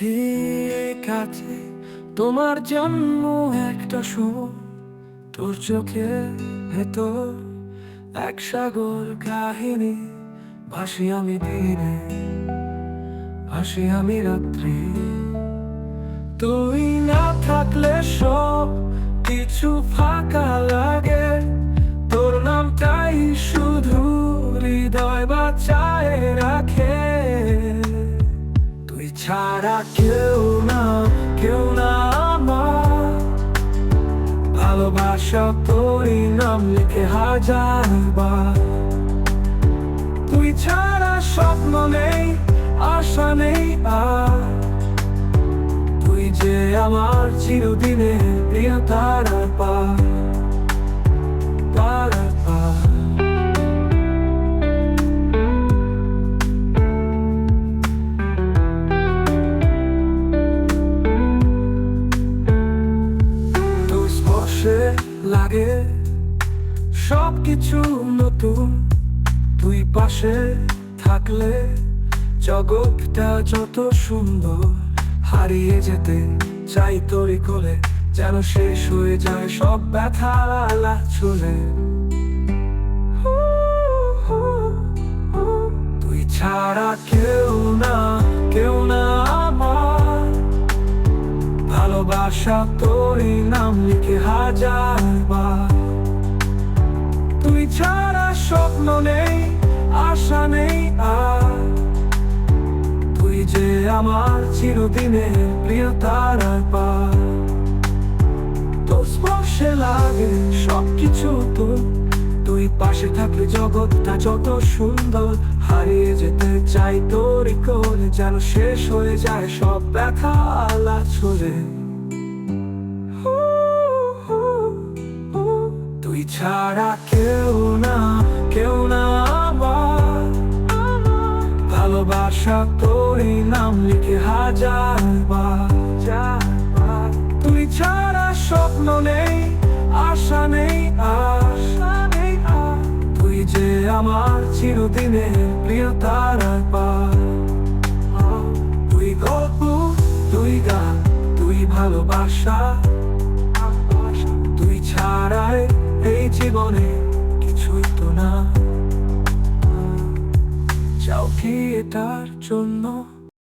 ঠিক আছে, তোমার জন্ম একটা সময়, তোর চোখে ভেতর এক সাগর কাহিনী। ভাসি আমি দিনে, ভাসি আমি রাত্রি, তুই না থাকলে সব কিছু ফাঁকা লাগে। তোর নামটাই শুধু হৃদয় বাঁচায় রাখে। তুই ছাড়া কেউ না, কেউ না আমার। ভালোবাসা তোরই নাম লিখে হাজারবার। তুই ছাড়া স্বপ্ন নেই, আশা নেই আর। তুই যে আমার চিরদিনে প্রিয় তারার পার, তারার পার। তোর স্পর্শে লাগে সবকিছু নতুন। তুই পাশে থাকলে জগৎটা যত সুন্দর। হারিয়ে যেতে চাই তোরই কোলে, যেন শেষ হয়ে যায় সব ব্যথা চলে। তুই ছাড়া কেউ না, কেউ না আমার। ভালোবাসা তোরই নাম লিখে হাজারবার। তুই ছাড়া স্বপ্ন নেই, আশা নেই আর। তুই যে আমার চিরদিনে প্রিয় তারার পার। তোর স্পর্শে লাগে সবকিছু তোর। তুই পাশে থাকলে জগৎটা যত সুন্দর। হারিয়ে যেতে চাই তোরই কোলে, যেন শেষ হয়ে যায় সব ব্যথা চলে। তুই ছাড়া কেউ না, কেউ না আমার। ভালোবাসা তোরই নাম লিখে হাজারবার। তুই ছাড়া স্বপ্ন নেই, আশা নেই আশা নেই আর। তুই যে আমার চিরদিনে প্রিয় তারার পার। তুই গল্প, তুই গান, তুই ভালোবাসা। তুই ছাড়াই এই জীবনে কিছুই তো না। চাও কি এটার জন্য